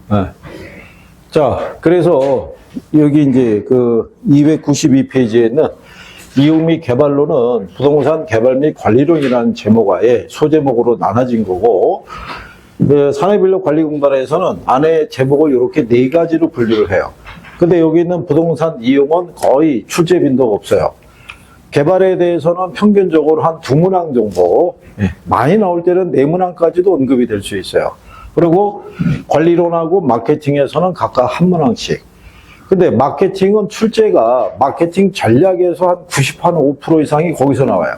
네. 자, 그래서 여기 이제 그 292페이지에는 이용 및 개발론은 부동산 개발 및 관리론이라는 제목하에 소제목으로 나눠진 거고, 산업인력관리공단에서는 안에 제목을 이렇게 네 가지로 분류를 해요. 근데 여기 있는 부동산 이용은 거의 출제 빈도가 없어요. 개발에 대해서는 평균적으로 한 2문항 정도, 많이 나올 때는 4문항까지도 언급이 될 수 있어요. 그리고 관리론하고 마케팅에서는 각각 1문항씩. 근데 마케팅은 출제가 마케팅 전략에서 한 95% 이상이 거기서 나와요.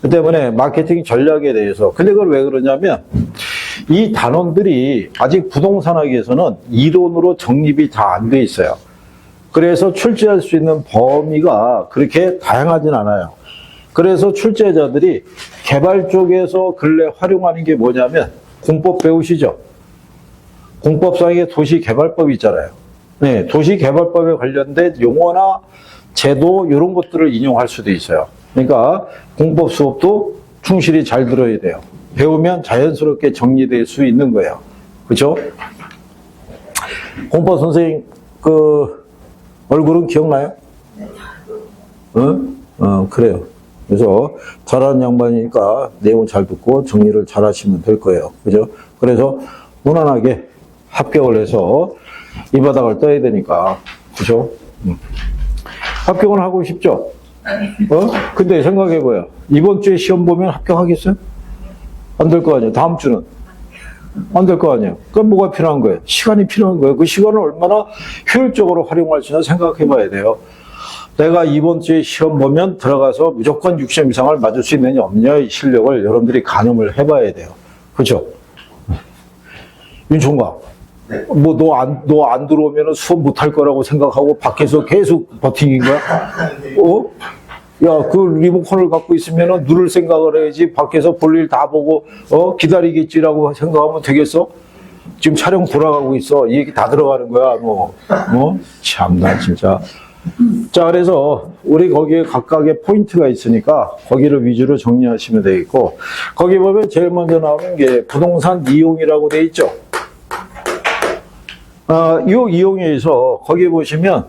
그 때문에 마케팅 전략에 대해서. 근데 그걸 왜 그러냐면 이 단원들이 아직 부동산학에서는 이론으로 정립이 다 안 돼 있어요. 그래서 출제할 수 있는 범위가 그렇게 다양하진 않아요. 그래서 출제자들이 개발 쪽에서 근래 활용하는 게 뭐냐면 공법 배우시죠? 공법상의 도시개발법이 있잖아요. 네, 도시개발법에 관련된 용어나 제도 이런 것들을 인용할 수도 있어요. 그러니까 공법 수업도 충실히 잘 들어야 돼요. 배우면 자연스럽게 정리될 수 있는 거예요. 그렇죠? 공법 선생님 그 얼굴은 기억나요? 그래요. 그래서 잘하는 양반이니까 내용 잘 듣고 정리를 잘 하시면 될 거예요. 그죠? 그래서 무난하게 합격을 해서 이 바닥을 떠야 되니까. 그죠? 합격은 하고 싶죠? 근데 생각해봐요. 이번 주에 시험 보면 합격하겠어요? 안 될 거 아니에요. 다음 주는? 안 될 거 아니에요. 그럼 뭐가 필요한 거예요? 시간이 필요한 거예요. 그 시간을 얼마나 효율적으로 활용할 수 있나 생각해 봐야 돼요. 내가 이번 주에 시험 보면 들어가서 무조건 6점 이상을 맞을 수 있느냐 없느냐의 실력을 여러분들이 가늠을 해봐야 돼요. 그렇죠? 윤총각, 뭐 너 안 들어오면 수업 못할 거라고 생각하고 밖에서 계속 버팅인 거야? 야, 그 리모컨을 갖고 있으면 누를 생각을 해야지. 밖에서 볼일 다 보고 기다리겠지라고 생각하면 되겠어? 지금 촬영 돌아가고 있어. 이 얘기 다 들어가는 거야. 참나 진짜. 자, 그래서 우리 거기에 각각의 포인트가 있으니까 거기를 위주로 정리하시면 되겠고, 거기 보면 제일 먼저 나오는 게 부동산 이용이라고 돼 있죠. 이 이용에서 거기 보시면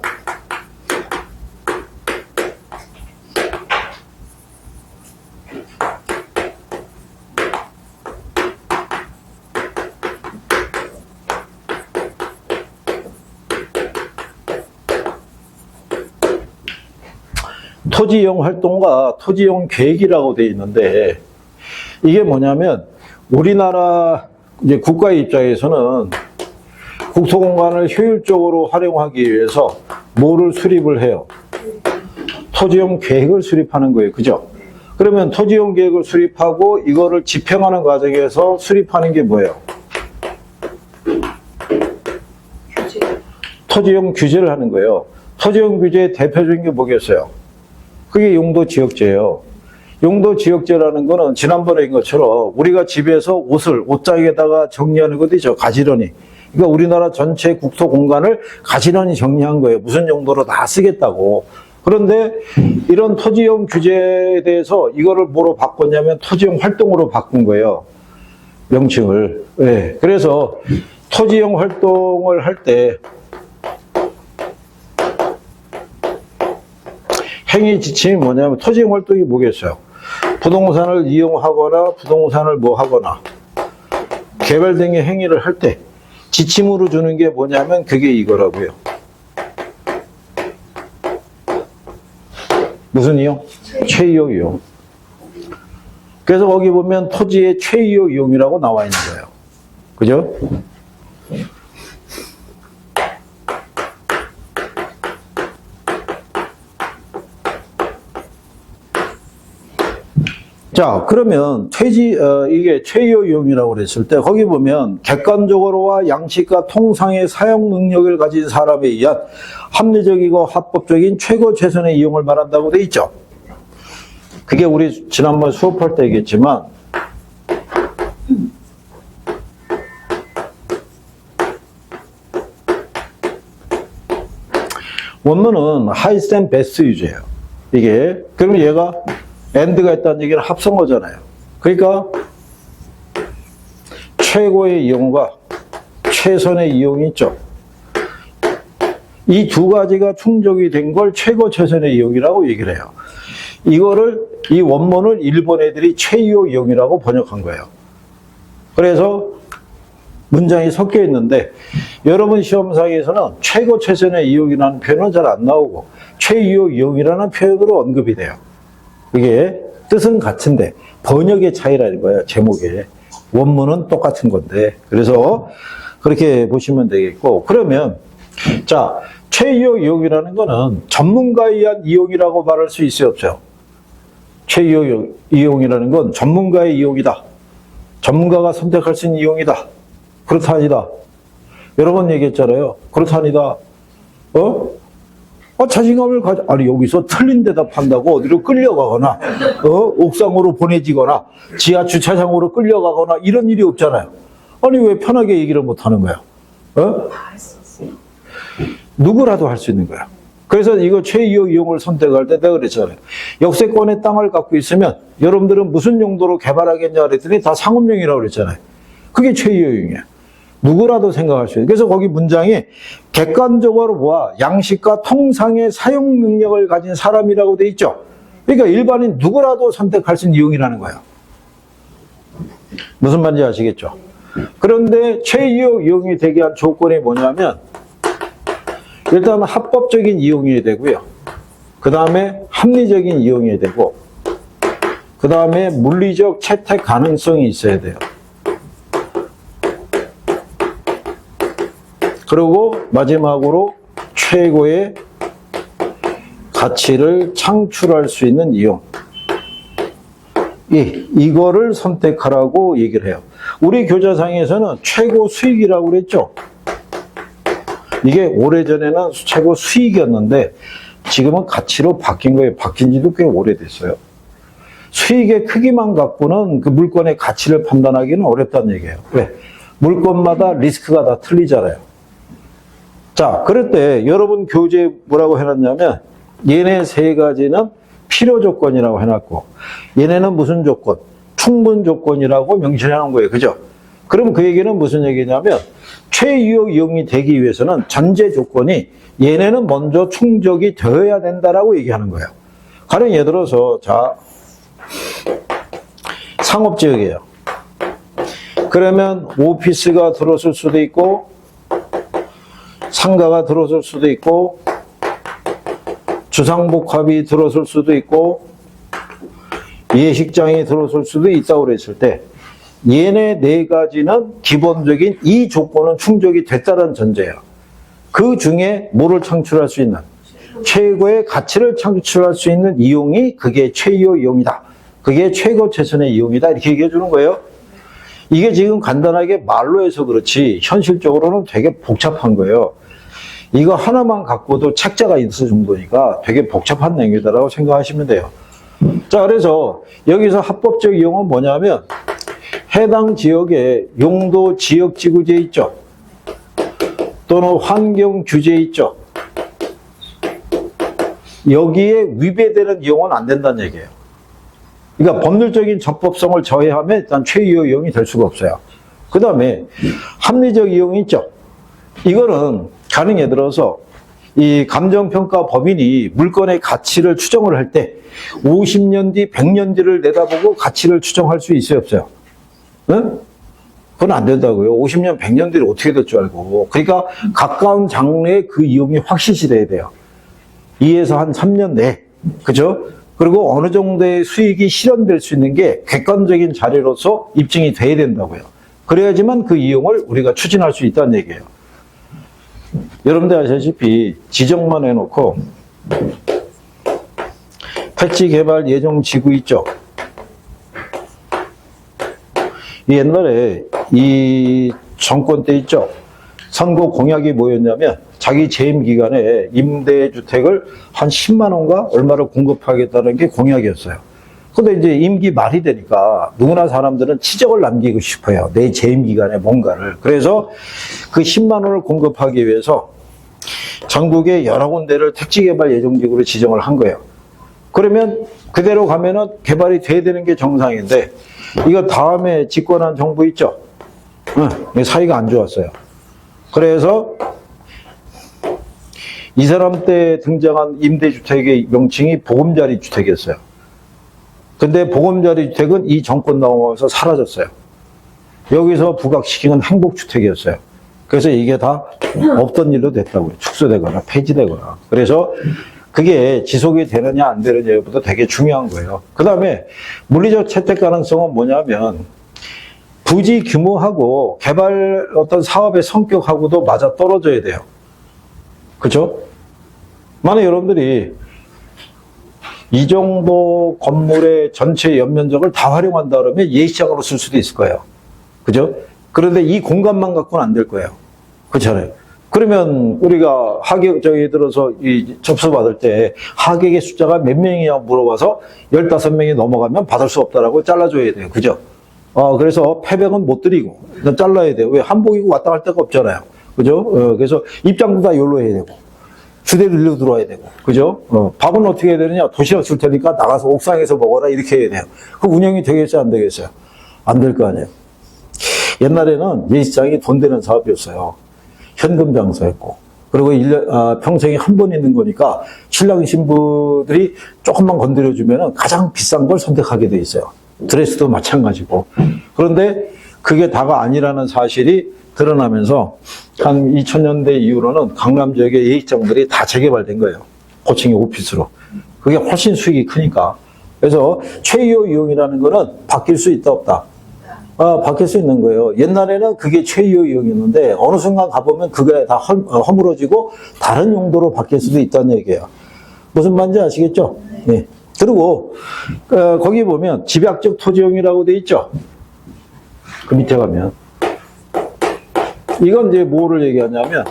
토지이용 활동과 토지이용 계획이라고 되어 있는데, 이게 뭐냐면 우리나라 이제 국가의 입장에서는 국토공간을 효율적으로 활용하기 위해서 뭐를 수립을 해요? 토지이용 계획을 수립하는 거예요. 그죠? 그러면 토지이용 계획을 수립하고 이거를 집행하는 과정에서 수립하는 게 뭐예요? 토지이용 규제를 하는 거예요. 토지이용 규제의 대표적인 게 뭐겠어요? 그게 용도지역제예요. 용도지역제라는 거는 지난번에 것처럼 우리가 집에서 옷장에다가 정리하는 것이죠. 가지런히. 그러니까 우리나라 전체 국토 공간을 가지런히 정리한 거예요. 무슨 용도로 다 쓰겠다고. 그런데 이런 토지용 규제에 대해서 이거를 뭐로 바꿨냐면 토지용 활동으로 바꾼 거예요. 명칭을. 네. 그래서 토지용 활동을 할 때 행위 지침이 뭐냐면 토지용 활동이 뭐겠어요? 부동산을 이용하거나 부동산을 뭐 하거나 개발 등의 행위를 할 때 지침으로 주는 게 뭐냐면 그게 이거라고요. 무슨 이용? 최이용 이용. 그래서 거기 보면 토지의 최이용 이용이라고 나와 있는 거예요. 그죠? 자, 그러면 이게 최이용 이용이라고 그랬을 때 거기 보면 객관적으로와 양식과 통상의 사용 능력을 가진 사람에 의한 합리적이고 합법적인 최고 최선의 이용을 말한다고 돼 있죠. 그게 우리 지난번 수업할 때 얘기했지만 원문은 하이스트 앤 베스트 유제예요. 이게 그러면 얘가 엔드가 있다는 얘기는 합성어잖아요. 그러니까 최고의 이용과 최선의 이용이 있죠. 이 두 가지가 충족이 된 걸 최고 최선의 이용이라고 얘기를 해요. 이 원문을 일본 애들이 최이용 이용이라고 번역한 거예요. 그래서 문장이 섞여 있는데 여러분 시험상에서는 최고 최선의 이용이라는 표현은 잘 안 나오고 최이용 이용이라는 표현으로 언급이 돼요. 이게 뜻은 같은데 번역의 차이라는 거예요. 제목에. 원문은 똑같은 건데. 그래서 그렇게 보시면 되겠고, 그러면 자, 최이용 이용이라는 거는 전문가에 의한 이용이라고 말할 수 있어요, 없어요? 최이용 이용이라는 건 전문가의 이용이다. 전문가가 선택할 수 있는 이용이다. 그렇다 아니다. 여러 번 얘기했잖아요. 그렇다 아니다. 자신감을 가져. 아니, 여기서 틀린 대답한다고 어디로 끌려가거나, 옥상으로 보내지거나, 지하 주차장으로 끌려가거나, 이런 일이 없잖아요. 아니, 왜 편하게 얘기를 못 하는 거야? 누구라도 할 수 있는 거야. 그래서 이거 최이용 이용을 선택할 때 내가 그랬잖아요. 역세권의 땅을 갖고 있으면 여러분들은 무슨 용도로 개발하겠냐 그랬더니 다 상업용이라고 그랬잖아요. 그게 최이용 이용이야. 누구라도 생각할 수 있어요. 그래서 거기 문장에 객관적으로 보아 양식과 통상의 사용 능력을 가진 사람이라고 돼 있죠. 그러니까 일반인 누구라도 선택할 수 있는 이용이라는 거예요. 무슨 말인지 아시겠죠? 그런데 최이용 이용이 되게 한 조건이 뭐냐면 일단 합법적인 이용이 되고요. 그 다음에 합리적인 이용이 되고 그 다음에 물리적 채택 가능성이 있어야 돼요. 그리고 마지막으로 최고의 가치를 창출할 수 있는 이용. 이거를 선택하라고 얘기를 해요. 우리 교재상에서는 최고 수익이라고 그랬죠. 이게 오래전에는 최고 수익이었는데 지금은 가치로 바뀐 거예요. 바뀐 지도 꽤 오래됐어요. 수익의 크기만 갖고는 그 물건의 가치를 판단하기는 어렵다는 얘기예요. 왜? 물건마다 리스크가 다 틀리잖아요. 자, 그럴 때 여러분 교재에 뭐라고 해놨냐면 얘네 세 가지는 필요 조건이라고 해놨고 얘네는 무슨 조건? 충분 조건이라고 명시해 놓은 거예요. 그죠? 그럼 그 얘기는 무슨 얘기냐면 최이용 이용이 되기 위해서는 전제 조건이 얘네는 먼저 충족이 되어야 된다라고 얘기하는 거예요. 가령 예를 들어서 자 상업지역이에요. 그러면 오피스가 들어설 수도 있고 상가가 들어설 수도 있고 주상복합이 들어설 수도 있고 예식장이 들어설 수도 있다고 그랬을 때 얘네 네 가지는 기본적인 이 조건은 충족이 됐다는 전제예요. 그 중에 뭐를 창출할 수 있는 최고의 가치를 창출할 수 있는 이용이 그게 최이용 이용이다. 그게 최고 최선의 이용이다. 이렇게 얘기해 주는 거예요. 이게 지금 간단하게 말로 해서 그렇지 현실적으로는 되게 복잡한 거예요. 이거 하나만 갖고도 책자가 있을 정도니까 되게 복잡한 내용이다라고 생각하시면 돼요. 자, 그래서 여기서 합법적 이용은 뭐냐면 해당 지역에 용도 지역지구제 있죠. 또는 환경 규제 있죠. 여기에 위배되는 이용은 안 된다는 얘기예요. 그러니까 법률적인 적법성을 저해하면 일단 최이용 이용이 될 수가 없어요. 그 다음에 합리적 이용이 있죠. 이거는 가령 예를 들어서 이 감정평가 법인이 물건의 가치를 추정을 할 때 50년 뒤, 100년 뒤를 내다보고 가치를 추정할 수 있어요, 없어요? 응? 그건 안 된다고요. 50년, 100년 뒤를 어떻게 될 줄 알고. 그러니까 가까운 장래에 그 이용이 확실시 돼야 돼요. 2에서 한 3년 내. 그죠? 그리고 어느 정도의 수익이 실현될 수 있는 게 객관적인 자료로서 입증이 돼야 된다고요. 그래야지만 그 이용을 우리가 추진할 수 있다는 얘기예요. 여러분들 아시다시피 지정만 해놓고 택지개발 예정지구 있죠. 옛날에 이 정권 때 있죠. 선거 공약이 뭐였냐면 자기 재임 기간에 임대주택을 한 10만 원과 얼마를 공급하겠다는 게 공약이었어요. 근데 이제 임기 말이 되니까 누구나 사람들은 치적을 남기고 싶어요. 내 재임 기간에 뭔가를. 그래서 그 10만 원을 공급하기 위해서 전국의 여러 군데를 택지개발 예정지구로 지정을 한 거예요. 그러면 그대로 가면은 개발이 돼야 되는 게 정상인데 이거 다음에 집권한 정부 있죠? 사이가 안 좋았어요. 그래서 이 사람 때 등장한 임대주택의 명칭이 보금자리주택이었어요. 근데 보금자리주택은 이 정권 나오면서 사라졌어요. 여기서 부각시킨 건 행복주택이었어요. 그래서 이게 다 없던 일로 됐다고요. 축소되거나 폐지되거나. 그래서 그게 지속이 되느냐 안 되느냐보다 되게 중요한 거예요. 그 다음에 물리적 채택 가능성은 뭐냐면 부지 규모하고 개발 어떤 사업의 성격하고도 맞아 떨어져야 돼요. 그죠? 만약 여러분들이 이 정도 건물의 전체 연면적을 다 활용한다 그러면 예시장으로 쓸 수도 있을 거예요. 그죠? 그런데 이 공간만 갖고는 안 될 거예요. 그렇잖아요. 그러면 우리가 하객, 들어서 이 접수 받을 때 하객의 숫자가 몇 명이냐 물어봐서 15명이 넘어가면 받을 수 없다라고 잘라줘야 돼요. 그죠? 그래서 폐백은 못 드리고, 일단 잘라야 돼요. 왜? 한복이고 왔다 갈 데가 없잖아요. 그죠? 그래서 입장도 다 열로 해야 되고, 주대로 일로 들어와야 되고, 그죠? 밥은 어떻게 해야 되느냐? 도시락 줄 테니까 나가서 옥상에서 먹어라, 이렇게 해야 돼요. 그 운영이 되겠어요? 안 되겠어요? 안 될 거 아니에요. 옛날에는 예식장이 돈 되는 사업이었어요. 현금 장사했고. 그리고 평생에 한 번 있는 거니까 신랑 신부들이 조금만 건드려주면 가장 비싼 걸 선택하게 돼 있어요. 드레스도 마찬가지고. 그런데 그게 다가 아니라는 사실이 드러나면서 한 2000년대 이후로는 강남 지역의 예식장들이 다 재개발된 거예요. 고층의 오피스로. 그게 훨씬 수익이 크니까. 그래서 최이호 이용이라는 거는 바뀔 수 있다 없다. 바뀔 수 있는 거예요. 옛날에는 그게 최이호 이용이었는데 어느 순간 가보면 그게 다 허물어지고 다른 용도로 바뀔 수도 있다는 얘기예요. 무슨 말인지 아시겠죠? 네. 그리고 거기 보면 집약적 토지용이라고 돼 있죠. 그 밑에 가면 이건 이제 뭐를 얘기하냐면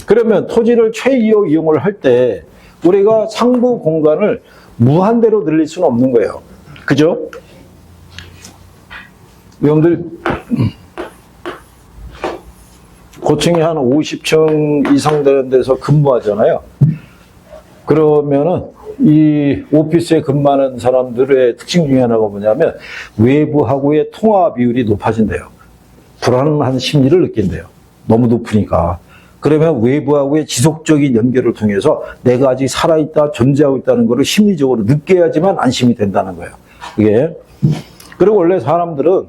그러면 토지를 최이호 이용을 할 때 우리가 상부 공간을 무한대로 늘릴 수는 없는 거예요. 그죠? 여러분들 고층이 한 50층 이상 되는 데서 근무하잖아요. 그러면은 이 오피스에 근무하는 사람들의 특징 중에 하나가 뭐냐면 외부하고의 통화 비율이 높아진대요. 불안한 심리를 느낀대요. 너무 높으니까. 그러면 외부하고의 지속적인 연결을 통해서 내가 아직 살아있다, 존재하고 있다는 것을 심리적으로 느껴야지만 안심이 된다는 거예요. 이게. 그리고 원래 사람들은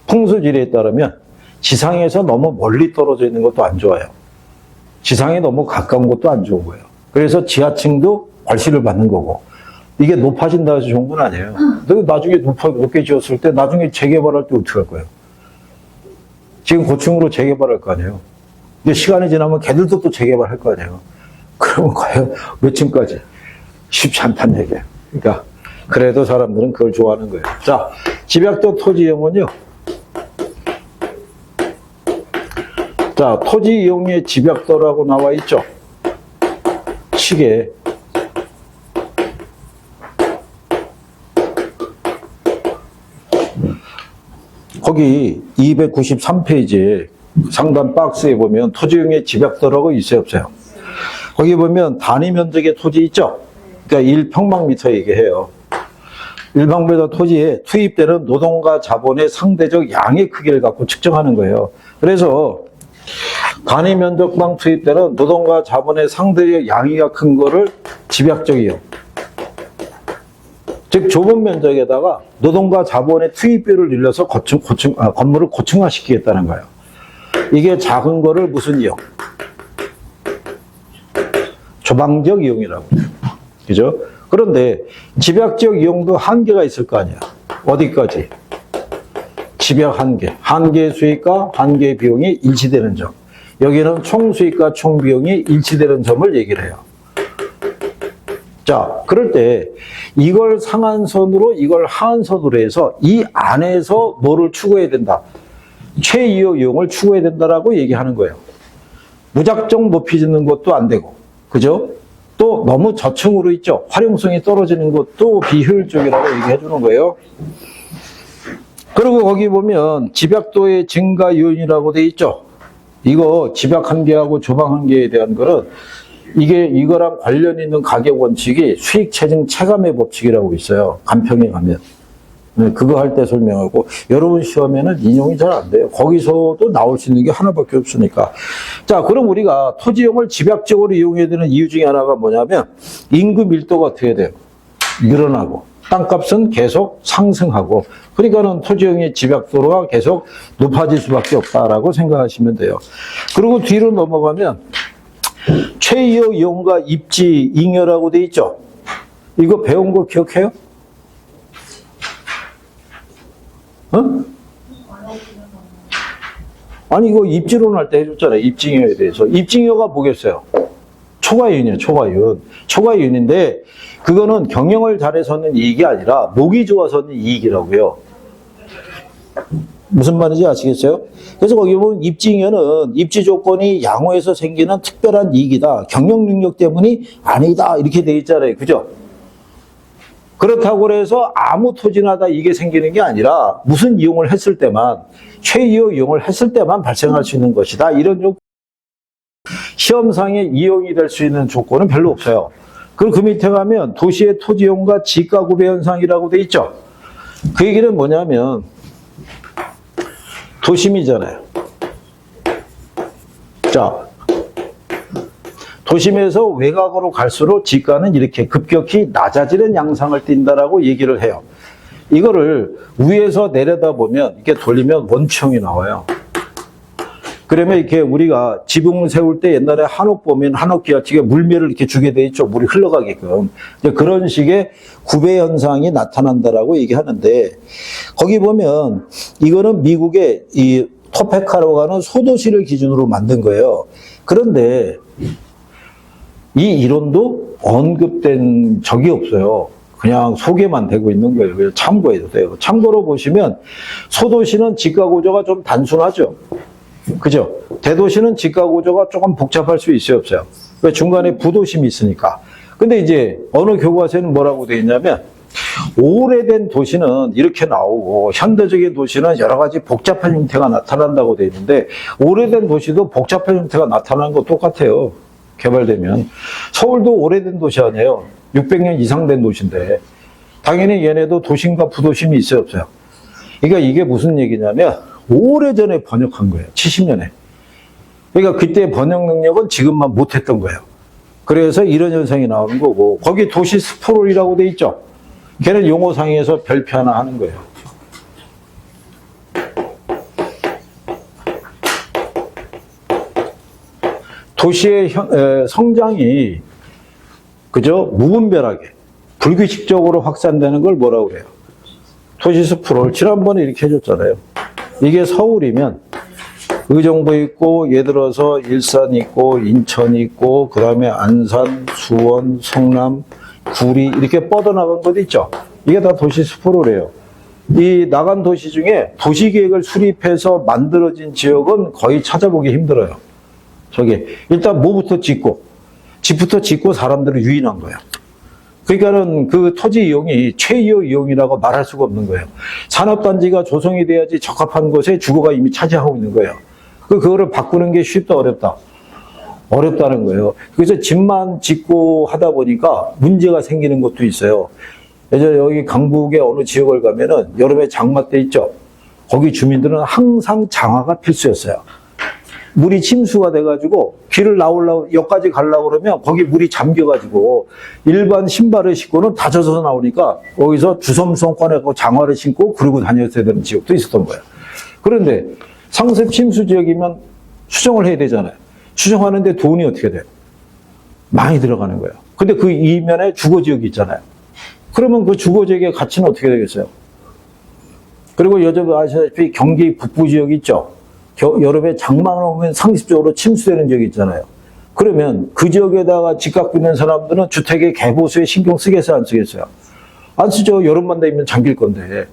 풍수지리에 따르면 지상에서 너무 멀리 떨어져 있는 것도 안 좋아요. 지상에 너무 가까운 것도 안 좋은 거예요. 그래서 지하층도 괄시를 받는 거고. 이게 높아진다 해서 좋은 건 아니에요. 나중에 높게 지었을 때 나중에 재개발할 때 어떻게 할 거예요? 지금 고층으로 재개발할 거 아니에요. 근데 시간이 지나면 걔들도 또 재개발할 거 아니에요. 그러면 과연 몇 층까지? 쉽지 않다는 얘기예요. 그러니까 그래도 사람들은 그걸 좋아하는 거예요. 자, 집약적 토지이용은요. 자, 토지 이용의 집약도라고 나와 있죠. 시계. 거기 293페이지에 상단 박스에 보면 토지용의 집약도라고 있어요, 없어요? 거기 보면 단위 면적의 토지 있죠? 그러니까 1평방미터 얘기해요. 1평방미터 토지에 투입되는 노동과 자본의 상대적 양의 크기를 갖고 측정하는 거예요. 그래서 단위 면적당 투입되는 노동과 자본의 상대적 양이가 큰 거를 집약적 이용. 즉 좁은 면적에다가 노동과 자본의 투입비를 늘려서 건물을 고층화시키겠다는 거예요. 이게 작은 거를 무슨 이용? 조방적 이용이라고 해요. 그죠? 그런데 집약적 이용도 한계가 있을 거 아니야. 어디까지? 집약 한계. 한계 수익과 한계 비용이 일치되는 점. 여기는 총 수익과 총 비용이 일치되는 점을 얘기를 해요. 자, 그럴 때 이걸 상한선으로 이걸 하한선으로 해서 이 안에서 뭐를 추구해야 된다? 최이호 이용을 추구해야 된다라고 얘기하는 거예요. 무작정 높이 짓는 것도 안 되고, 그죠? 또 너무 저층으로 있죠. 활용성이 떨어지는 것도 비효율적이라고 얘기해 주는 거예요. 그리고 거기 보면 집약도의 증가 요인이라고 돼 있죠. 이거 집약 한계하고 조방 한계에 대한 거는 이거랑 관련 있는 가격 원칙이 수익 체증 체감의 법칙이라고 있어요. 간평에 가면. 네, 그거 할 때 설명하고, 여러분 시험에는 인용이 잘 안 돼요. 거기서도 나올 수 있는 게 하나밖에 없으니까. 자, 그럼 우리가 토지용을 집약적으로 이용해야 되는 이유 중에 하나가 뭐냐면, 인구 밀도가 어떻게 돼요? 늘어나고, 땅값은 계속 상승하고, 그러니까는 토지용의 집약도가 계속 높아질 수밖에 없다라고 생각하시면 돼요. 그리고 뒤로 넘어가면, 최이호 이용과 입지, 잉여라고 돼 있죠? 이거 배운 거 기억해요? 어? 아니, 이거 입지론 할 때 해줬잖아요. 입증여에 대해서. 입증여가 뭐겠어요? 초과이윤이에요, 초과이윤. 초과이윤인데, 그거는 경영을 잘해서는 이익이 아니라, 목이 좋아서는 이익이라고요. 무슨 말인지 아시겠어요? 그래서 거기 보면 입증여는 입지 조건이 양호해서 생기는 특별한 이익이다. 경영 능력 때문이 아니다. 이렇게 돼 있잖아요. 그죠? 그렇다고 해서 아무 토지나 다 이게 생기는 게 아니라 무슨 이용을 했을 때만, 최이호 이용을 했을 때만 발생할 수 있는 것이다. 이런 조건, 시험상에 이용이 될 수 있는 조건은 별로 없어요. 그리고 그 밑에 가면 도시의 토지용과 지가구배 현상이라고 돼 있죠. 그 얘기는 뭐냐면 도심이잖아요. 자, 도심에서 외곽으로 갈수록 지가는 이렇게 급격히 낮아지는 양상을 띈다라고 얘기를 해요. 이거를 위에서 내려다보면 이렇게 돌리면 원추형이 나와요. 그러면 이렇게 우리가 지붕 세울 때 옛날에 한옥 보면 한옥기가 뒤에 물매를 이렇게 주게 돼 있죠. 물이 흘러가게끔. 이제 그런 식의 구배 현상이 나타난다라고 얘기하는데, 거기 보면 이거는 미국의 이 토페카라고 하는 소도시를 기준으로 만든 거예요. 그런데 이 이론도 언급된 적이 없어요. 그냥 소개만 되고 있는 거예요. 그래서 참고해도 돼요. 참고로 보시면 소도시는 지가구조가 좀 단순하죠. 그죠? 대도시는 지가구조가 조금 복잡할 수 있어요, 없어요? 왜? 중간에 부도심이 있으니까. 근데 이제 어느 교과서에는 뭐라고 되어 있냐면, 오래된 도시는 이렇게 나오고 현대적인 도시는 여러 가지 복잡한 형태가 나타난다고 되어 있는데, 오래된 도시도 복잡한 형태가 나타나는 거 똑같아요. 개발되면. 서울도 오래된 도시 아니에요. 600년 이상 된 도시인데 당연히 얘네도 도심과 부도심이 있어요, 없어요? 그러니까 이게 무슨 얘기냐면 오래전에 번역한 거예요. 70년에. 그러니까 그때 번역 능력은 지금만 못했던 거예요. 그래서 이런 현상이 나오는 거고, 거기 도시 스프롤이라고 돼 있죠. 걔는 용어상에서 별표 하나 하는 거예요. 도시의 성장이 그저 무분별하게 불규칙적으로 확산되는 걸 뭐라고 그래요? 도시 스프롤. 지난번에 이렇게 해줬잖아요. 이게 서울이면 의정부 있고, 예를 들어서 일산 있고, 인천 있고, 그 다음에 안산, 수원, 성남, 구리 이렇게 뻗어나간 것 있죠. 이게 다 도시 스프롤이에요. 이 나간 도시 중에 도시계획을 수립해서 만들어진 지역은 거의 찾아보기 힘들어요. 저게 일단 뭐부터 짓고, 집부터 짓고 사람들을 유인한 거예요. 그러니까는 그 토지 이용이 최이호 이용이라고 말할 수가 없는 거예요. 산업단지가 조성이 돼야지 적합한 곳에 주거가 이미 차지하고 있는 거예요. 그거를 바꾸는 게 쉽다, 어렵다? 어렵다는 거예요. 그래서 집만 짓고 하다 보니까 문제가 생기는 것도 있어요. 예전에 여기 강북의 어느 지역을 가면은 여름에 장마 때 있죠. 거기 주민들은 항상 장화가 필수였어요. 물이 침수가 돼가지고 길을 나오려고, 역까지 가려고 그러면 거기 물이 잠겨가지고 일반 신발을 신고는 다 젖어서 나오니까 거기서 주섬주섬 꺼내고 장화를 신고 그러고 다녔어야 되는 지역도 있었던 거예요. 그런데 상습 침수 지역이면 수정을 해야 되잖아요. 수정하는데 돈이 어떻게 돼요? 많이 들어가는 거예요. 근데 그 이면에 주거지역이 있잖아요. 그러면 그 주거지역의 가치는 어떻게 되겠어요? 그리고 요즘 아시다시피 경기 북부 지역이 있죠. 여름에 장마가 오면 상습적으로 침수되는 지역이 있잖아요. 그러면 그 지역에다가 집 갖고 있는 사람들은 주택의 개보수에 신경 쓰겠어요, 안 쓰겠어요? 안 쓰죠. 여름만 되면 잠길 건데.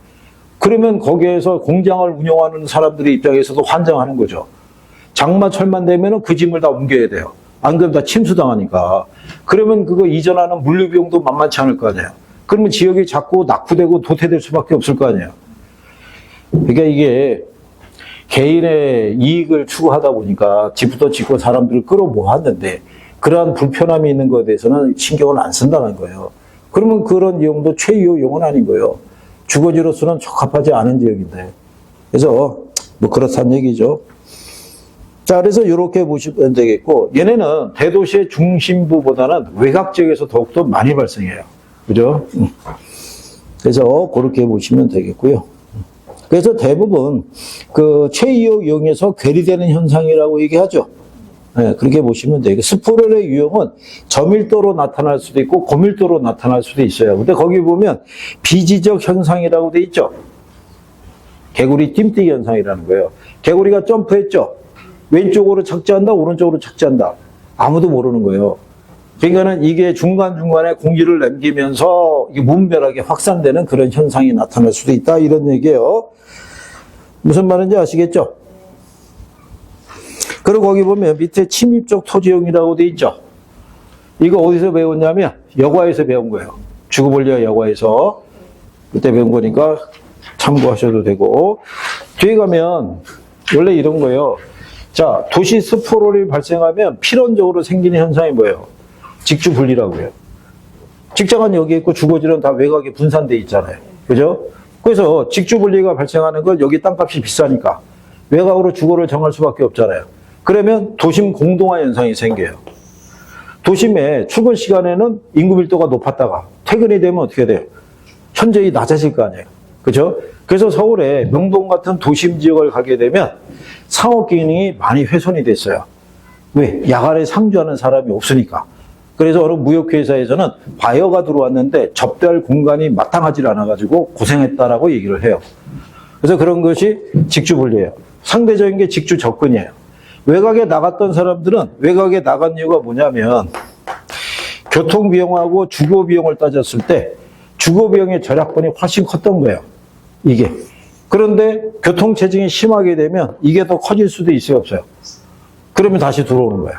그러면 거기에서 공장을 운영하는 사람들의 입장에서도 환장하는 거죠. 장마철만 되면 그 짐을 다 옮겨야 돼요. 안 그러면 다 침수당하니까. 그러면 그거 이전하는 물류 비용도 만만치 않을 거 아니에요. 그러면 지역이 자꾸 낙후되고 도태될 수밖에 없을 거 아니에요. 그러니까 이게 개인의 이익을 추구하다 보니까 집부터 짓고 사람들을 끌어모았는데 그러한 불편함이 있는 것에 대해서는 신경을 안 쓴다는 거예요. 그러면 그런 이용도 최이호 이용은 아닌 거예요. 주거지로서는 적합하지 않은 지역인데. 그래서 뭐 그렇다는 얘기죠. 자, 그래서 이렇게 보시면 되겠고, 얘네는 대도시의 중심부보다는 외곽 지역에서 더욱더 많이 발생해요. 그죠? 그래서 그렇게 보시면 되겠고요. 그래서 대부분 그 최이역 이용에서 괴리되는 현상이라고 얘기하죠. 네, 그렇게 보시면 돼요. 스포렐의 유형은 저밀도로 나타날 수도 있고 고밀도로 나타날 수도 있어요. 근데 거기 보면 비지적 현상이라고 돼 있죠. 개구리 띠뛰기 현상이라는 거예요. 개구리가 점프했죠. 왼쪽으로 착지한다, 오른쪽으로 착지한다. 아무도 모르는 거예요. 그러니까는 이게 중간중간에 공기를 남기면서 이게 무분별하게 확산되는 그런 현상이 나타날 수도 있다. 이런 얘기예요. 무슨 말인지 아시겠죠? 그리고 거기 보면 밑에 침입적 토지용이라고 돼 있죠. 이거 어디서 배웠냐면 여과에서 배운 거예요. 주거본리학 여과에서 그때 배운 거니까 참고하셔도 되고. 뒤에 가면 원래 이런 거예요. 자, 도시 스포롤이 발생하면 필연적으로 생기는 현상이 뭐예요? 직주 분리라고 해요. 직장은 여기 있고 주거지는 다 외곽에 분산돼 있잖아요. 그죠? 그래서 직주 분리가 발생하는 건 여기 땅값이 비싸니까 외곽으로 주거를 정할 수밖에 없잖아요. 그러면 도심 공동화 현상이 생겨요. 도심에 출근 시간에는 인구 밀도가 높았다가 퇴근이 되면 어떻게 돼요? 현저히 낮아질 거 아니에요. 그죠? 그래서 서울에 명동 같은 도심 지역을 가게 되면 상업 기능이 많이 훼손이 됐어요. 왜? 야간에 상주하는 사람이 없으니까. 그래서 어느 무역회사에서는 바이어가 들어왔는데 접대할 공간이 마땅하지 않아가지고 고생했다라고 얘기를 해요. 그래서 그런 것이 직주분리예요. 상대적인 게 직주 접근이에요. 외곽에 나갔던 사람들은 외곽에 나간 이유가 뭐냐면 교통비용하고 주거비용을 따졌을 때 주거비용의 절약분이 훨씬 컸던 거예요. 이게. 그런데 교통체증이 심하게 되면 이게 더 커질 수도 있어요, 없어요? 그러면 다시 들어오는 거예요.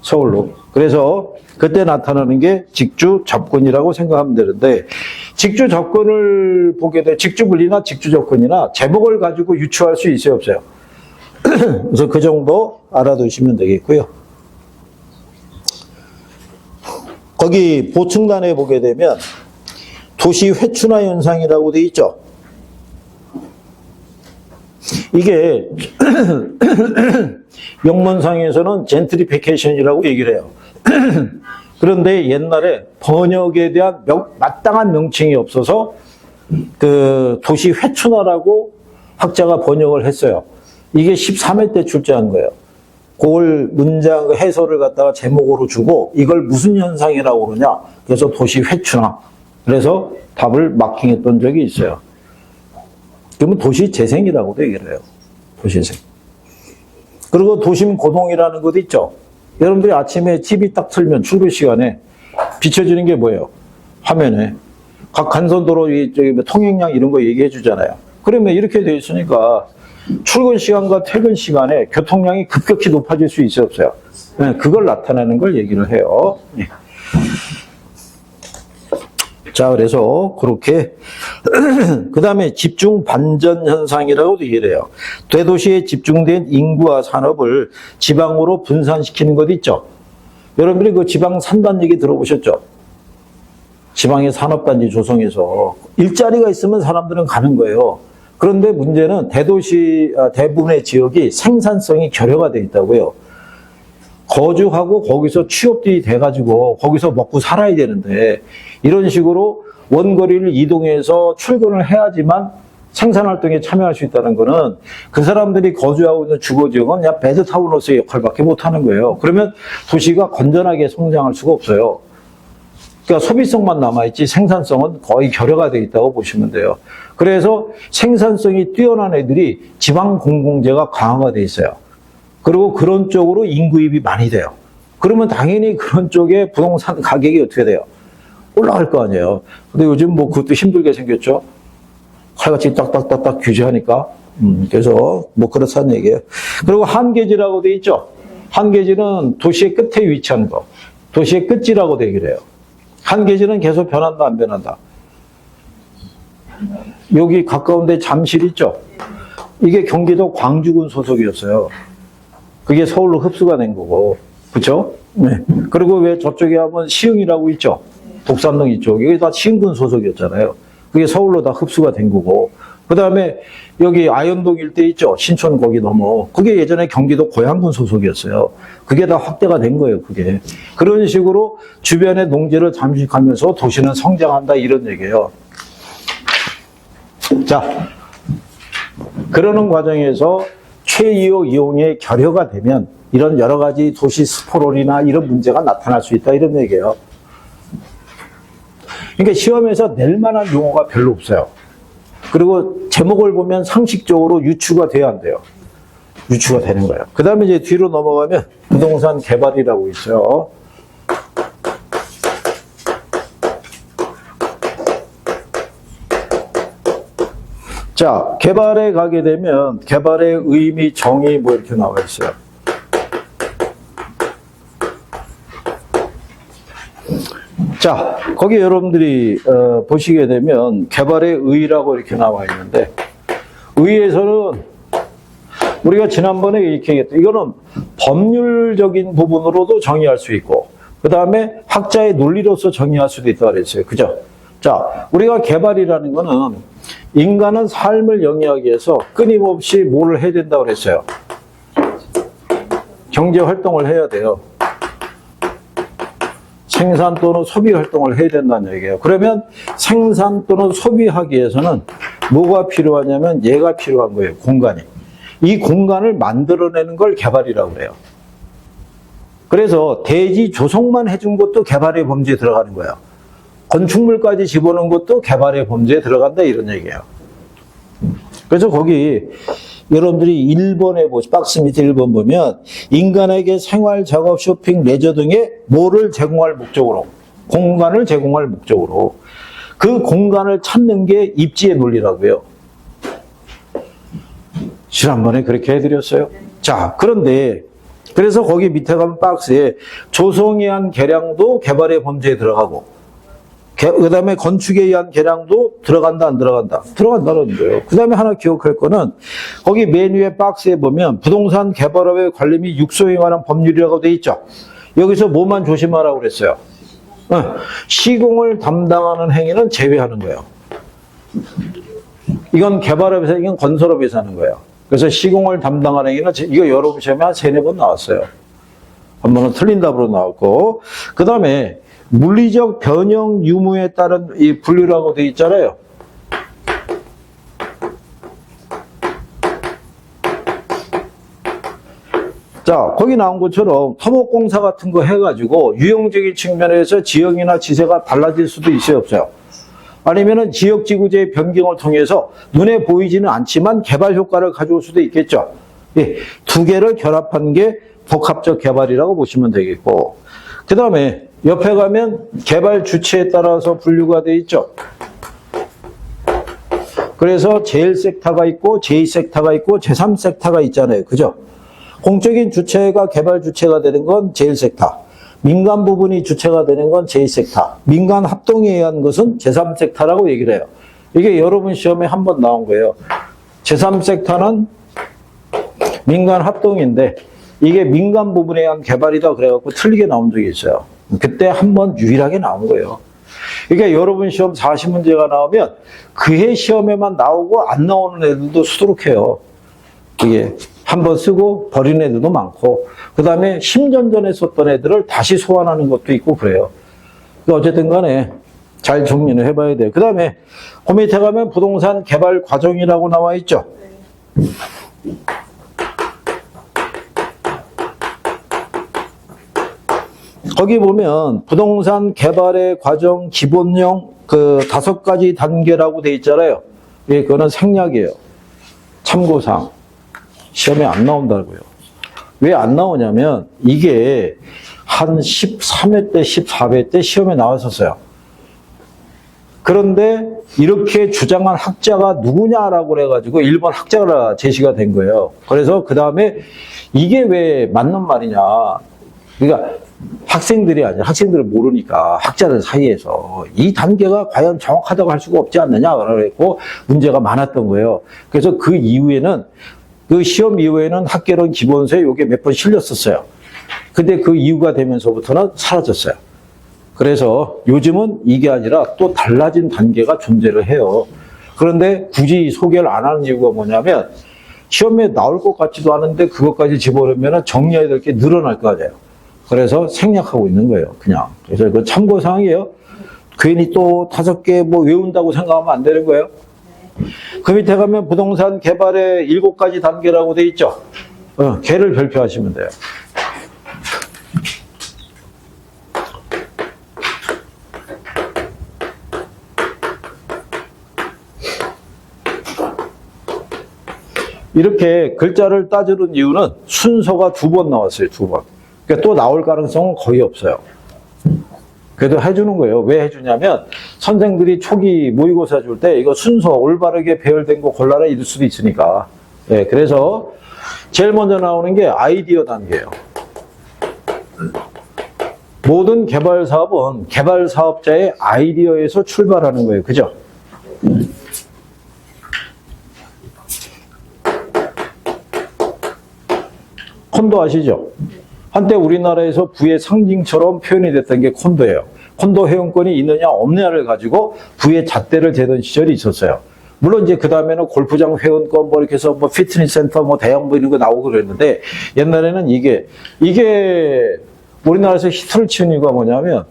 서울로. 그래서 그때 나타나는 게 직주 접근이라고 생각하면 되는데, 직주 접근을 보게 돼, 직주 분리나 직주 접근이나 제목을 가지고 유추할 수 있어요, 없어요? 그래서 그 정도 알아두시면 되겠고요. 거기 보충단에 보게 되면 도시 회춘화 현상이라고 돼 있죠. 이게 영문상에서는 젠트리피케이션이라고 얘기를 해요. 그런데 옛날에 번역에 대한 마땅한 명칭이 없어서 그 도시 회춘화라고 학자가 번역을 했어요. 이게 13회 때 출제한 거예요. 그걸 문장 해설을 갖다가 제목으로 주고 이걸 무슨 현상이라고 그러냐. 그래서 도시 회춘화. 그래서 답을 마킹했던 적이 있어요. 그러면 도시 재생이라고도 얘기를 해요. 도시재생. 그리고 도심 고동이라는 것도 있죠. 여러분들이 아침에 TV 딱 틀면 출근 시간에 비춰지는 게 뭐예요? 화면에. 각 간선도로 통행량 이런 거 얘기해 주잖아요. 그러면 이렇게 돼 있으니까 출근 시간과 퇴근 시간에 교통량이 급격히 높아질 수 있어요, 없어요? 네, 그걸 나타내는 걸 얘기를 해요. 네. 자, 그래서 그렇게 그 다음에 집중 반전 현상이라고도 얘기를 해요. 대도시에 집중된 인구와 산업을 지방으로 분산시키는 것 있죠. 여러분들이 그 지방 산단 얘기 들어보셨죠? 지방의 산업단지 조성해서 일자리가 있으면 사람들은 가는 거예요. 그런데 문제는 대도시 대부분의 지역이 생산성이 결여가 돼 있다고요. 거주하고 거기서 취업들이 돼가지고 거기서 먹고 살아야 되는데 이런 식으로 원거리를 이동해서 출근을 해야지만 생산활동에 참여할 수 있다는 거는 그 사람들이 거주하고 있는 주거지역은 그냥 베드타운으로서의 역할밖에 못하는 거예요. 그러면 도시가 건전하게 성장할 수가 없어요. 그러니까 소비성만 남아있지 생산성은 거의 결여가 돼 있다고 보시면 돼요. 그래서 생산성이 뛰어난 애들이 지방공공재가 강화가 돼 있어요. 그리고 그런 쪽으로 인구입이 많이 돼요. 그러면 당연히 그런 쪽에 부동산 가격이 어떻게 돼요? 올라갈 거 아니에요. 근데 요즘 뭐 그것도 힘들게 생겼죠. 칼같이 딱딱딱딱 규제하니까. 그래서 뭐 그렇다는 얘기예요. 그리고 한계지라고 돼 있죠. 한계지는 도시의 끝에 위치한 거. 도시의 끝지라고 얘기를 해요. 한계지는 계속 변한다, 안 변한다. 여기 가까운데 잠실 있죠. 이게 경기도 광주군 소속이었어요. 그게 서울로 흡수가 된 거고, 그렇죠? 네. 그리고 왜 저쪽에 하면 시흥이라고 있죠? 독산동 이쪽. 이게 다 시흥군 소속이었잖아요. 그게 서울로 다 흡수가 된 거고. 그 다음에 여기 아현동 일대 있죠? 신촌 거기 넘어. 그게 예전에 경기도 고양군 소속이었어요. 그게 다 확대가 된 거예요, 그게. 그런 식으로 주변의 농지를 잠식하면서 도시는 성장한다, 이런 얘기예요. 자, 그러는 과정에서 최이호 이용의 결여가 되면 이런 여러 가지 도시 스포롤이나 이런 문제가 나타날 수 있다, 이런 얘기예요. 그러니까 시험에서 낼 만한 용어가 별로 없어요. 그리고 제목을 보면 상식적으로 유추가 돼야 안 돼요. 유추가 되는 거예요. 그 다음에 이제 뒤로 넘어가면 부동산 개발이라고 있어요. 자, 개발에 가게 되면 개발의 의미, 정의 뭐 이렇게 나와 있어요. 자, 거기 여러분들이 보시게 되면 개발의 의의라고 이렇게 나와 있는데, 의의에서는 우리가 지난번에 이렇게 얘기했던, 이거는 법률적인 부분으로도 정의할 수 있고, 그 다음에 학자의 논리로서 정의할 수도 있다고 그랬어요. 그죠? 자, 우리가 개발이라는 거는 인간은 삶을 영위하기 위해서 끊임없이 뭘 해야 된다고 그랬어요? 경제 활동을 해야 돼요. 생산 또는 소비 활동을 해야 된다는 얘기예요. 그러면 생산 또는 소비하기 위해서는 뭐가 필요하냐면 얘가 필요한 거예요. 공간이. 이 공간을 만들어내는 걸 개발이라고 그래요. 그래서 대지 조성만 해준 것도 개발의 범주에 들어가는 거예요. 건축물까지 집어넣은 것도 개발의 범주에 들어간다, 이런 얘기예요. 그래서 거기 여러분들이 1번에 박스 밑에 1번 보면 인간에게 생활, 작업, 쇼핑, 레저 등의 뭐를 제공할 목적으로, 공간을 제공할 목적으로 그 공간을 찾는 게 입지의 논리라고 해요. 지난번에 그렇게 해드렸어요. 자, 그런데 그래서 거기 밑에 가면 박스에 조성에 의한 개량도 개발의 범주에 들어가고, 그 다음에 건축에 의한 개량도 들어간다, 안 들어간다? 들어간다는 거예요. 그 다음에 하나 기억할 거는 거기 맨 위에 박스에 보면 부동산 개발업의 관리 및 육소에 관한 법률이라고 돼 있죠. 여기서 뭐만 조심하라고 그랬어요? 시공을 담당하는 행위는 제외하는 거예요. 이건 개발업에서, 이건 건설업에서 하는 거예요. 그래서 시공을 담당하는 행위는, 이거 여러분 시험에 한 3-4번 나왔어요. 한 번은 틀린 답으로 나왔고, 그 다음에 물리적 변형 유무에 따른 이 분류라고 되어 있잖아요. 자, 거기 나온 것처럼 토목공사 같은 거 해가지고 유형적인 측면에서 지형이나 지세가 달라질 수도 있어요, 없어요? 아니면은 지역지구제의 변경을 통해서 눈에 보이지는 않지만 개발 효과를 가져올 수도 있겠죠. 예, 두 개를 결합한 게 복합적 개발이라고 보시면 되겠고, 그 다음에 옆에 가면 개발 주체에 따라서 분류가 되어 있죠. 그래서 제1섹터가 있고 제2섹터가 있고 제3섹터가 있잖아요. 그죠? 공적인 주체가 개발 주체가 되는 건 제1섹터, 민간 부분이 주체가 되는 건 제2섹터, 민간 합동에 의한 것은 제3섹터라고 얘기를 해요. 이게 여러분 시험에 한 번 나온 거예요. 제3섹터는 민간 합동인데 이게 민간 부분에 의한 개발이다 그래갖고 틀리게 나온 적이 있어요. 그때 한 번 유일하게 나온 거예요. 그러니까 여러분 시험 40문제가 나오면 그해 시험에만 나오고 안 나오는 애들도 수두룩해요. 이게 한 번 쓰고 버리는 애들도 많고, 그 다음에 10년 전에 썼던 애들을 다시 소환하는 것도 있고 그래요. 어쨌든 간에 잘 정리를 해봐야 돼요. 그 다음에 그 밑에 가면 부동산 개발 과정이라고 나와 있죠. 거기 보면 부동산 개발의 과정 기본형 그 5가지 단계라고 돼 있잖아요. 예, 그거는 생략이에요. 참고사항. 시험에 안 나온다고요. 왜 안 나오냐면 이게 한 13회 때, 14회 때 시험에 나왔었어요. 그런데 이렇게 주장한 학자가 누구냐라고 그래가지고 1번 학자가 제시가 된 거예요. 그래서 그 다음에 이게 왜 맞는 말이냐. 그러니까 학생들이 아니라 학생들을 모르니까 학자들 사이에서 이 단계가 과연 정확하다고 할 수가 없지 않느냐 그랬고 문제가 많았던 거예요. 그래서 그 이후에는 그 시험 이후에는 학개론 기본서에 이게 몇 번 실렸었어요. 근데 그 이유가 되면서부터는 사라졌어요. 그래서 요즘은 이게 아니라 또 달라진 단계가 존재를 해요. 그런데 굳이 소개를 안 하는 이유가 뭐냐면 시험에 나올 것 같지도 않은데 그것까지 집어넣으면 정리해야 될 게 늘어날 거 아니에요. 그래서 생략하고 있는 거예요, 그냥. 그래서 그 참고사항이에요. 괜히 또 5개 뭐 외운다고 생각하면 안 되는 거예요. 그 밑에 가면 부동산 개발의 7가지 단계라고 돼 있죠. 걔를 별표하시면 돼요. 이렇게 글자를 따지는 이유는 순서가 2번 나왔어요, 2번. 그러니까 또 나올 가능성은 거의 없어요. 그래도 해주는 거예요. 왜 해주냐면 선생들이 초기 모의고사 줄 때 이거 순서 올바르게 배열된 거 골라라 이럴 수도 있으니까. 예, 그래서 제일 먼저 나오는 게 아이디어 단계예요. 모든 개발 사업은 개발 사업자의 아이디어에서 출발하는 거예요. 그죠? 콘도 아시죠? 한때 우리나라에서 부의 상징처럼 표현이 됐던 게 콘도예요. 콘도 회원권이 있느냐 없느냐를 가지고 부의 잣대를 재던 시절이 있었어요. 물론 이제 그 다음에는 골프장 회원권 뭐 이렇게 해서 뭐 피트니스 센터 뭐 대형 뭐 이런 거 나오고 그랬는데 옛날에는 이게 우리나라에서 히트를 치는 이유가 뭐냐면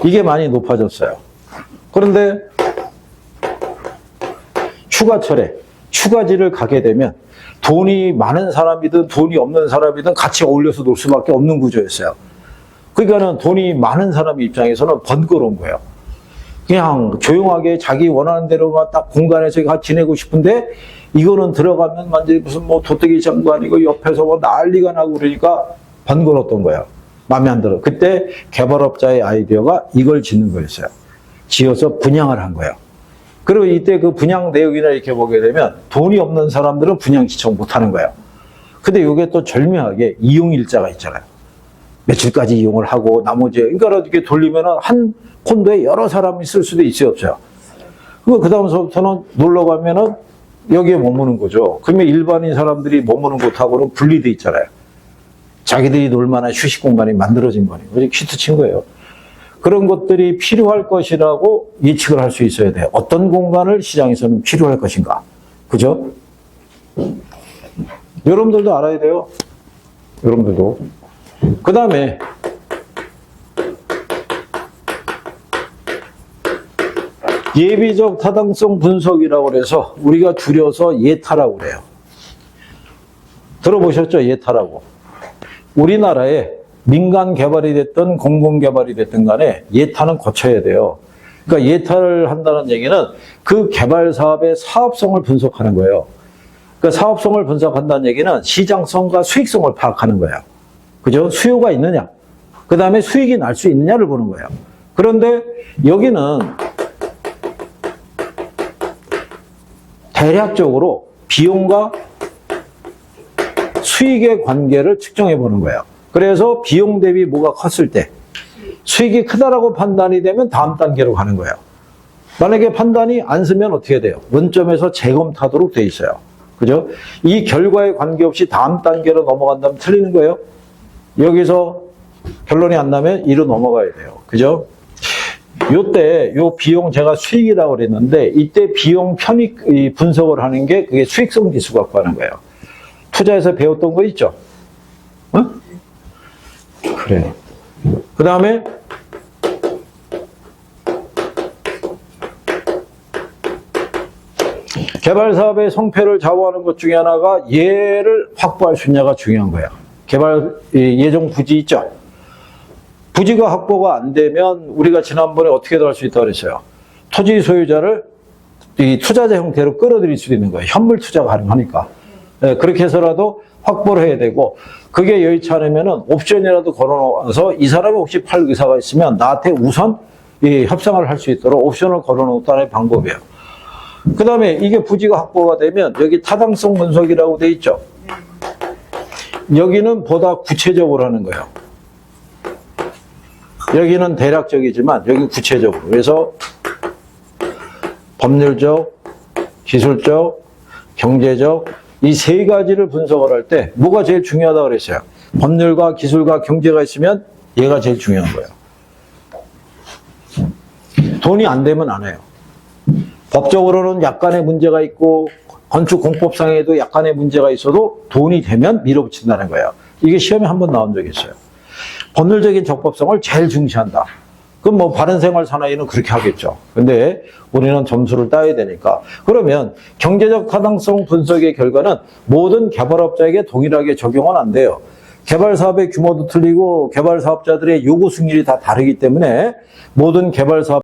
이게 많이 높아졌어요. 그런데 휴가철에 휴가지를 가게 되면 돈이 많은 사람이든 돈이 없는 사람이든 같이 어울려서 놀 수밖에 없는 구조였어요. 그러니까는 돈이 많은 사람 입장에서는 번거로운 거예요. 그냥 조용하게 자기 원하는 대로만 딱 공간에서 같이 지내고 싶은데 이거는 들어가면 완전히 무슨 뭐 도떼기 장도 아니고 옆에서 뭐 난리가 나고 그러니까 번거로웠던 거예요. 마음에 안 들어. 그때 개발업자의 아이디어가 이걸 짓는 거였어요. 지어서 분양을 한 거예요. 그리고 이때 그 분양 내역이나 이렇게 보게 되면 돈이 없는 사람들은 분양 신청 못 하는 거예요. 근데 이게 또 절묘하게 이용일자가 있잖아요. 며칠까지 이용을 하고 나머지, 그러니까 이렇게 돌리면 한 콘도에 여러 사람이 쓸 수도 있어요, 없어요? 그 다음서부터는 놀러 가면은 여기에 머무는 거죠. 그러면 일반인 사람들이 머무는 곳하고는 분리돼 있잖아요. 자기들이 놀 만한 휴식 공간이 만들어진 거예요. 그래서 퀴트 친 거예요. 그런 것들이 필요할 것이라고 예측을 할 수 있어야 돼요. 어떤 공간을 시장에서는 필요할 것인가. 그죠? 여러분들도 알아야 돼요. 여러분들도. 그 다음에 예비적 타당성 분석이라고 해서 우리가 줄여서 예타라고 그래요. 들어보셨죠? 예타라고. 우리나라에 민간 개발이 됐든 공공 개발이 됐든 간에 예타는 거쳐야 돼요. 그러니까 예타를 한다는 얘기는 그 개발 사업의 사업성을 분석하는 거예요. 그러니까 사업성을 분석한다는 얘기는 시장성과 수익성을 파악하는 거예요. 그죠? 수요가 있느냐, 그 다음에 수익이 날 수 있느냐를 보는 거예요. 그런데 여기는 대략적으로 비용과 수익의 관계를 측정해 보는 거예요. 그래서 비용 대비 뭐가 컸을 때 수익이 크다라고 판단이 되면 다음 단계로 가는 거예요. 만약에 판단이 안 쓰면 어떻게 돼요? 원점에서 재검토하도록 돼 있어요. 그죠? 이 결과에 관계없이 다음 단계로 넘어간다면 틀리는 거예요. 여기서 결론이 안 나면 이로 넘어가야 돼요. 그죠? 요때 요 비용 제가 수익이라고 그랬는데 이때 비용 편익 분석을 하는 게 그게 수익성 지수 갖고 하는 거예요. 투자에서 배웠던 거 있죠? 어? 그래. 그 다음에 개발 사업의 성패를 좌우하는 것 중에 하나가 얘를 확보할 수 있냐가 중요한 거야. 개발 예정 부지 있죠? 부지가 확보가 안 되면 우리가 지난번에 어떻게도 할 수 있다고 그랬어요. 토지 소유자를 이 투자자 형태로 끌어들일 수도 있는 거예요. 현물 투자가 가능하니까. 네, 그렇게 해서라도 확보를 해야 되고 그게 여의치 않으면은 옵션이라도 걸어놓아서 이 사람이 혹시 팔 의사가 있으면 나한테 우선 협상을 할 수 있도록 옵션을 걸어놓다는 방법이에요. 그 다음에 이게 부지가 확보가 되면 여기 타당성 분석이라고 돼 있죠. 여기는 보다 구체적으로 하는 거예요. 여기는 대략적이지만 여기 구체적으로. 그래서 법률적, 기술적, 경제적 이 세 가지를 분석을 할 때 뭐가 제일 중요하다고 그랬어요? 법률과 기술과 경제가 있으면 얘가 제일 중요한 거예요. 돈이 안 되면 안 해요. 법적으로는 약간의 문제가 있고 건축공법상에도 약간의 문제가 있어도 돈이 되면 밀어붙인다는 거예요. 이게 시험에 한 번 나온 적이 있어요. 법률적인 적법성을 제일 중시한다. 그럼 뭐 바른생활 사나이는 그렇게 하겠죠. 근데 우리는 점수를 따야 되니까. 그러면 경제적 타당성 분석의 결과는 모든 개발업자에게 동일하게 적용은 안 돼요. 개발 사업의 규모도 틀리고 개발 사업자들의 요구 승률이 다 다르기 때문에 모든 개발 사업